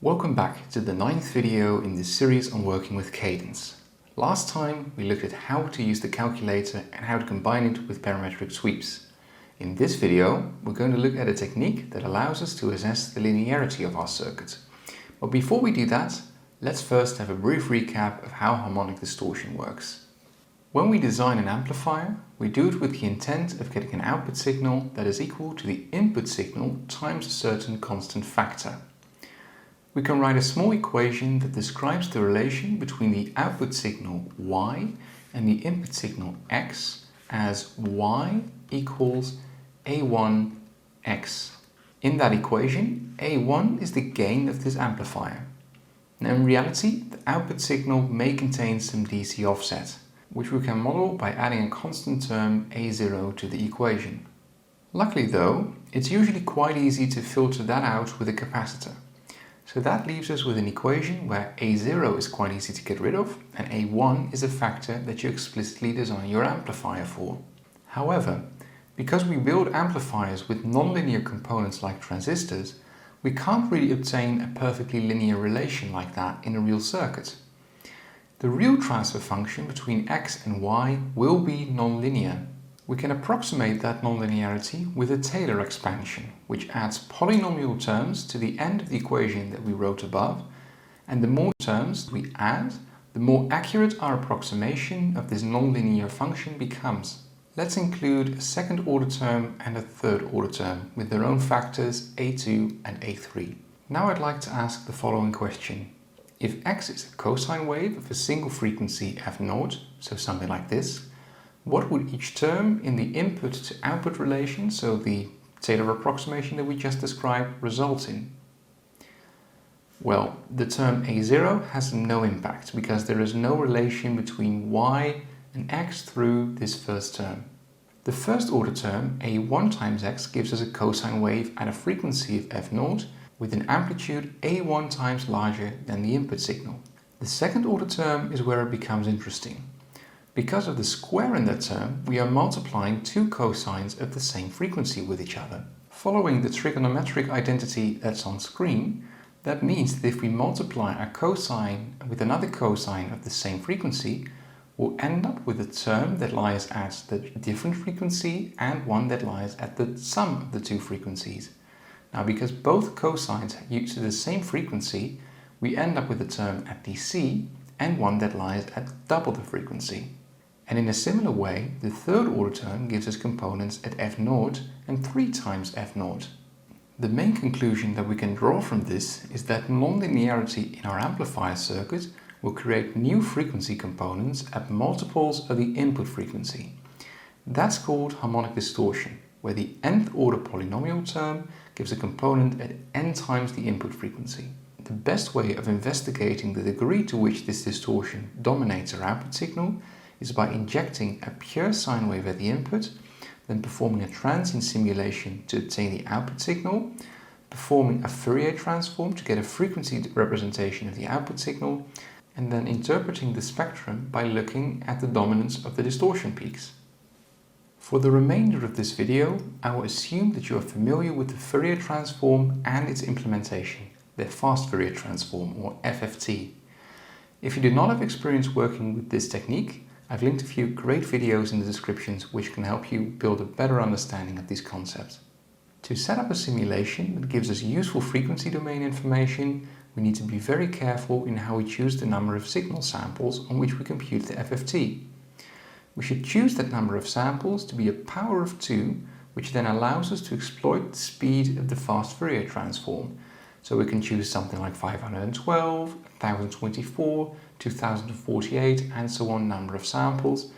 Welcome back to the 9th video in this series on working with Cadence. Last time we looked at how to use the calculator and how to combine it with parametric sweeps. In this video we're going to look at a technique that allows us to assess the linearity of our circuit. But before we do that, let's first have a brief recap of how harmonic distortion works. When we design an amplifier, we do it with the intent of getting an output signal that is equal to the input signal times a certain constant factor. We can write a small equation that describes the relation between the output signal y and the input signal x as y equals a1x. In that equation, a1 is the gain of this amplifier. Now in reality, the output signal may contain some DC offset, which we can model by adding a constant term a0 to the equation. Luckily though, it's usually quite easy to filter that out with a capacitor. So that leaves us with an equation where a0 is quite easy to get rid of and a1 is a factor that you explicitly design your amplifier for. However, because we build amplifiers with nonlinear components like transistors, we can't really obtain a perfectly linear relation like that in a real circuit. The real transfer function between x and y will be nonlinear. We can approximate that nonlinearity with a Taylor expansion, which adds polynomial terms to the end of the equation that we wrote above, and the more terms we add, the more accurate our approximation of this nonlinear function becomes. Let's include a second order term and a third order term with their own factors a2 and a3. Now I'd like to ask the following question. If x is a cosine wave of a single frequency f0, so something like this, what would each term in the input to output relation, so the Taylor approximation that we just described, result in? Well, the term a0 has no impact because there is no relation between y and x through this first term. The first order term, a1 times x, gives us a cosine wave at a frequency of f0 with an amplitude a1 times larger than the input signal. The second order term is where it becomes interesting. Because of the square in that term, we are multiplying two cosines of the same frequency with each other. Following the trigonometric identity that's on screen, that means that if we multiply a cosine with another cosine of the same frequency, we'll end up with a term that lies at the different frequency and one that lies at the sum of the two frequencies. Now, because both cosines use the same frequency, we end up with a term at DC and one that lies at double the frequency. And in a similar way, the third order term gives us components at f0 and 3 times f0. The main conclusion that we can draw from this is that nonlinearity in our amplifier circuit will create new frequency components at multiples of the input frequency. That's called harmonic distortion, where the nth order polynomial term gives a component at n times the input frequency. The best way of investigating the degree to which this distortion dominates our output signal is by injecting a pure sine wave at the input, then performing a transient simulation to obtain the output signal, performing a Fourier transform to get a frequency representation of the output signal, and then interpreting the spectrum by looking at the dominance of the distortion peaks. For the remainder of this video, I will assume that you are familiar with the Fourier transform and its implementation, the fast Fourier transform, or FFT. If you do not have experience working with this technique, I've linked a few great videos in the descriptions which can help you build a better understanding of these concepts. To set up a simulation that gives us useful frequency domain information, we need to be very careful in how we choose the number of signal samples on which we compute the FFT. We should choose that number of samples to be a power of 2, which then allows us to exploit the speed of the fast Fourier transform. So we can choose something like 512, 1024, 2048 and so on number of samples,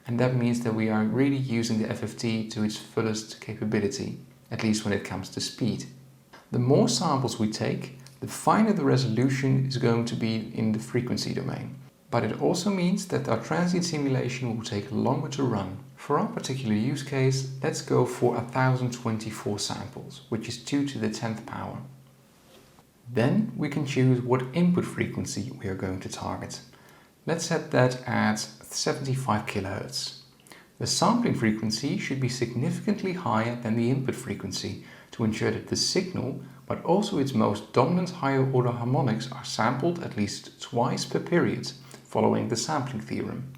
and that means that we are really using the FFT to its fullest capability, at least when it comes to speed. The more samples we take, the finer the resolution is going to be in the frequency domain. But it also means that our transient simulation will take longer to run. For our particular use case, let's go for 1024 samples, which is 2 to the 10th power. Then we can choose what input frequency we are going to target. Let's set that at 75 kHz. The sampling frequency should be significantly higher than the input frequency to ensure that the signal but also its most dominant higher order harmonics are sampled at least twice per period, following the sampling theorem.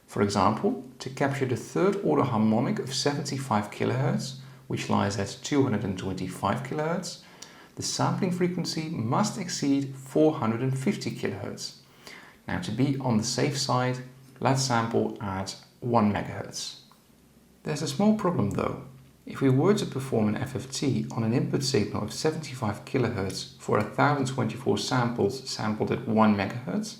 For example, to capture the third order harmonic of 75 kHz, which lies at 225 kHz, the sampling frequency must exceed 450 kHz. Now, to be on the safe side, let's sample at 1 MHz. There's a small problem though. If we were to perform an FFT on an input signal of 75 kHz for 1024 samples sampled at 1 MHz,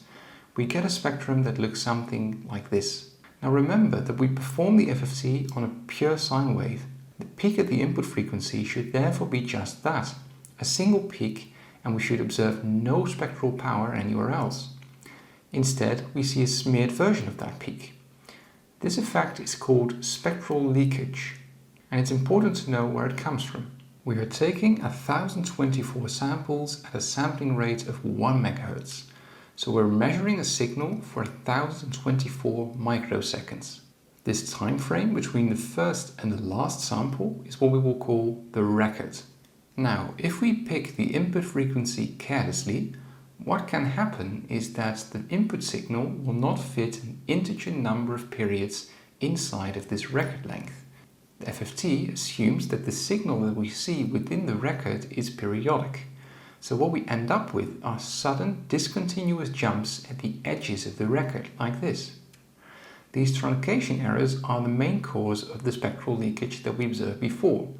we get a spectrum that looks something like this. Now remember that we perform the FFT on a pure sine wave. The peak at the input frequency should therefore be just that, a single peak, and we should observe no spectral power anywhere else. Instead, we see a smeared version of that peak. This effect is called spectral leakage, and it's important to know where it comes from. We are taking 1024 samples at a sampling rate of 1 MHz, so we're measuring a signal for 1024 microseconds. This time frame between the first and the last sample is what we will call the record. Now, if we pick the input frequency carelessly, what can happen is that the input signal will not fit an integer number of periods inside of this record length. The FFT assumes that the signal that we see within the record is periodic. So what we end up with are sudden discontinuous jumps at the edges of the record, like this. These truncation errors are the main cause of the spectral leakage that we observed before.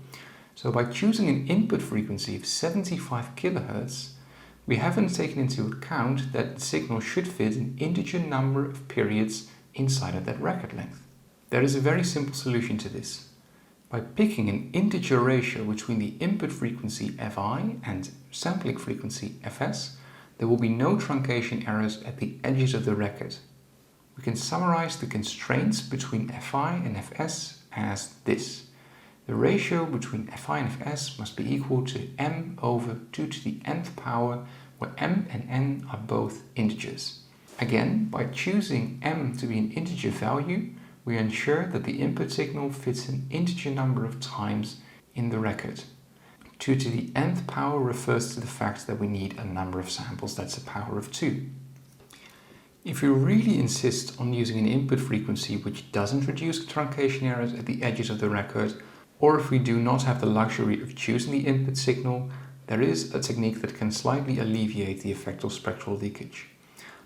So by choosing an input frequency of 75 kHz, we haven't taken into account that the signal should fit an integer number of periods inside of that record length. There is a very simple solution to this. By picking an integer ratio between the input frequency Fi and sampling frequency Fs, there will be no truncation errors at the edges of the record. We can summarize the constraints between Fi and Fs as this. The ratio between Fi and Fs must be equal to m over 2 to the nth power, where m and n are both integers. Again, by choosing m to be an integer value, we ensure that the input signal fits an integer number of times in the record. 2 to the nth power refers to the fact that we need a number of samples that's a power of 2. If you really insist on using an input frequency which doesn't reduce truncation errors at the edges of the record, or if we do not have the luxury of choosing the input signal, there is a technique that can slightly alleviate the effect of spectral leakage.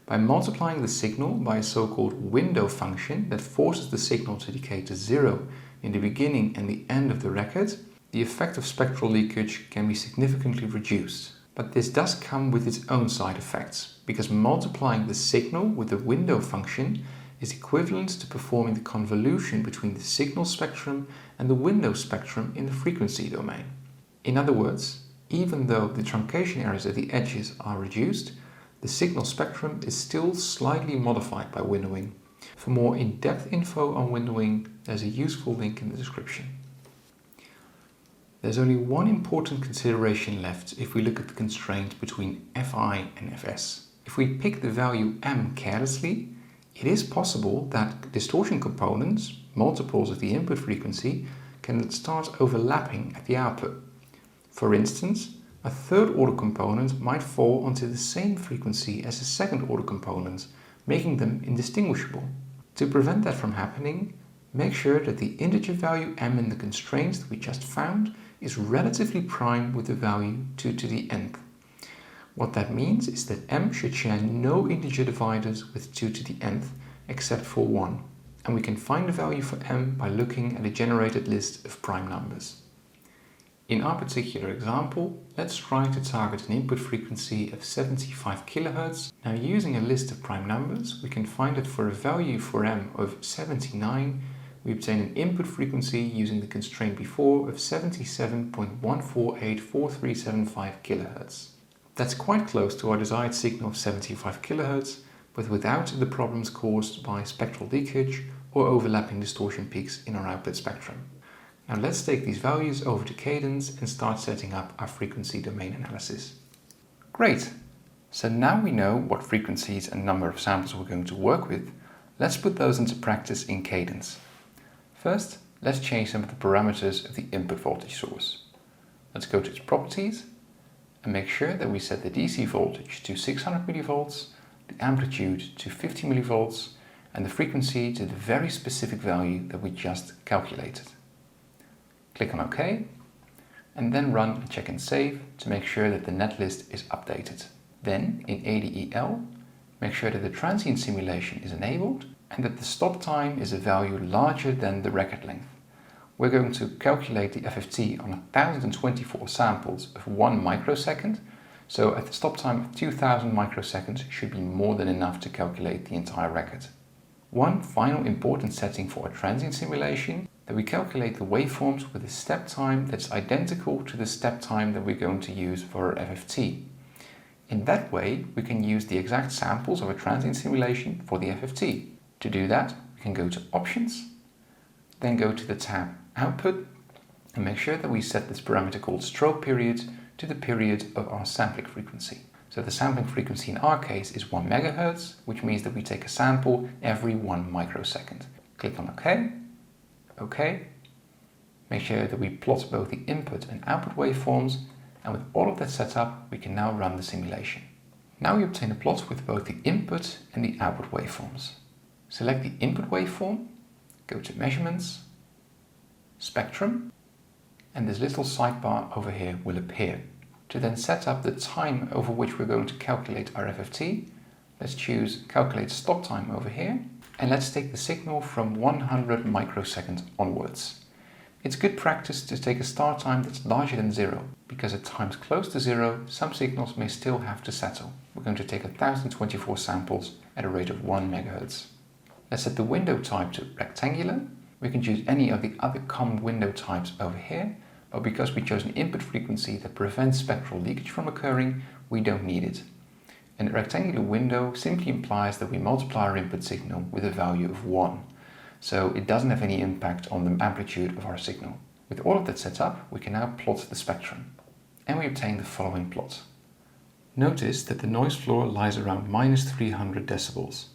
By multiplying the signal by a so-called window function that forces the signal to decay to 0 in the beginning and the end of the record, the effect of spectral leakage can be significantly reduced. But this does come with its own side effects, because multiplying the signal with the window function is equivalent to performing the convolution between the signal spectrum and the window spectrum in the frequency domain. In other words, even though the truncation errors at the edges are reduced, the signal spectrum is still slightly modified by windowing. For more in-depth info on windowing, there's a useful link in the description. There's only one important consideration left if we look at the constraint between Fi and Fs. If we pick the value m carelessly, it is possible that distortion components, multiples of the input frequency, can start overlapping at the output. For instance, a third order component might fall onto the same frequency as a second order component, making them indistinguishable. To prevent that from happening, make sure that the integer value m in the constraints that we just found is relatively prime with the value 2 to the nth. What that means is that m should share no integer dividers with 2 to the nth except for 1, and we can find the value for m by looking at a generated list of prime numbers. In our particular example, let's try to target an input frequency of 75 kHz. Now, using a list of prime numbers, we can find that for a value for m of 79, we obtain an input frequency using the constraint before of 77.1484375 kHz. That's quite close to our desired signal of 75 kHz, but without the problems caused by spectral leakage or overlapping distortion peaks in our output spectrum. Now let's take these values over to Cadence and start setting up our frequency domain analysis. Great! So now we know what frequencies and number of samples we're going to work with. Let's put those into practice in Cadence. First, let's change some of the parameters of the input voltage source. Let's go to its properties and make sure that we set the DC voltage to 600 millivolts, the amplitude to 50 millivolts, and the frequency to the very specific value that we just calculated. Click on OK, and then run a check and save to make sure that the netlist is updated. Then in ADEL, make sure that the transient simulation is enabled and that the stop time is a value larger than the record length. We're going to calculate the FFT on 1024 samples of 1 microsecond, so at the stop time of 2000 microseconds should be more than enough to calculate the entire record. One final important setting for a transient simulation, that we calculate the waveforms with a step time that's identical to the step time that we're going to use for our FFT. In that way, we can use the exact samples of a transient simulation for the FFT. To do that, we can go to Options, then go to the tab Output, and make sure that we set this parameter called strobe period to the period of our sampling frequency. So the sampling frequency in our case is 1 MHz, which means that we take a sample every 1 microsecond. Click on OK. OK. Make sure that we plot both the input and output waveforms, and with all of that set up, we can now run the simulation. Now we obtain a plot with both the input and the output waveforms. Select the input waveform, go to Measurements, Spectrum, and this little sidebar over here will appear. To then set up the time over which we're going to calculate our FFT, let's choose Calculate Stop Time over here, and let's take the signal from 100 microseconds onwards. It's good practice to take a start time that's larger than 0, because at times close to 0, some signals may still have to settle. We're going to take 1024 samples at a rate of 1 MHz. Let's set the window type to rectangular. We can choose any of the other common window types over here, but because we chose an input frequency that prevents spectral leakage from occurring, we don't need it. And a rectangular window simply implies that we multiply our input signal with a value of 1. So it doesn't have any impact on the amplitude of our signal. With all of that set up, we can now plot the spectrum. And we obtain the following plot. Notice that the noise floor lies around -300 decibels.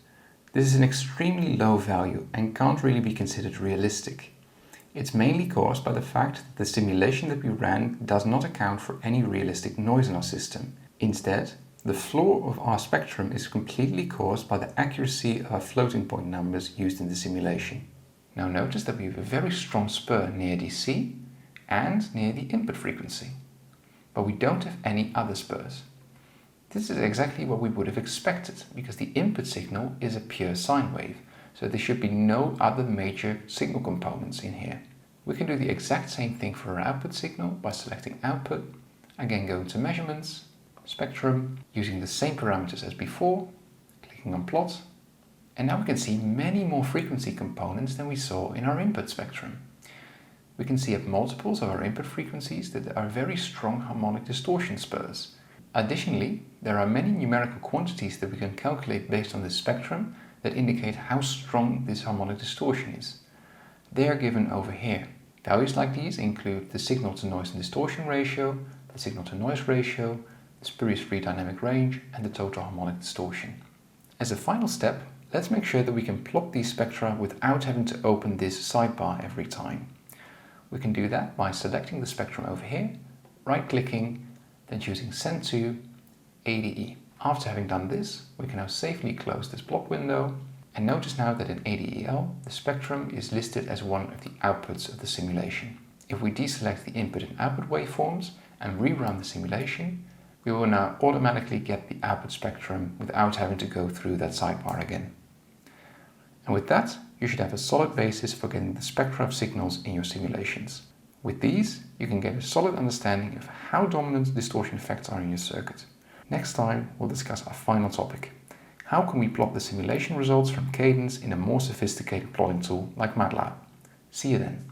This is an extremely low value and can't really be considered realistic. It's mainly caused by the fact that the simulation that we ran does not account for any realistic noise in our system. Instead, the floor of our spectrum is completely caused by the accuracy of our floating point numbers used in the simulation. Now notice that we have a very strong spur near DC and near the input frequency, but we don't have any other spurs. This is exactly what we would have expected, because the input signal is a pure sine wave, so there should be no other major signal components in here. We can do the exact same thing for our output signal by selecting Output, again going to Measurements, Spectrum, using the same parameters as before, clicking on Plot, and now we can see many more frequency components than we saw in our input spectrum. We can see at multiples of our input frequencies that there are very strong harmonic distortion spurs. Additionally, there are many numerical quantities that we can calculate based on this spectrum that indicate how strong this harmonic distortion is. They are given over here. Values like these include the signal to noise and distortion ratio, the signal to noise ratio, the spurious free dynamic range, and the total harmonic distortion. As a final step, let's make sure that we can plot these spectra without having to open this sidebar every time. We can do that by selecting the spectrum over here, right-clicking, then choosing Send to ADE. After having done this, we can now safely close this plot window, and notice now that in ADEL, the spectrum is listed as one of the outputs of the simulation. If we deselect the input and output waveforms and rerun the simulation, we will now automatically get the output spectrum without having to go through that sidebar again. And with that, you should have a solid basis for getting the spectra of signals in your simulations. With these, you can get a solid understanding of how dominant distortion effects are in your circuit. Next time, we'll discuss our final topic. How can we plot the simulation results from Cadence in a more sophisticated plotting tool like MATLAB? See you then.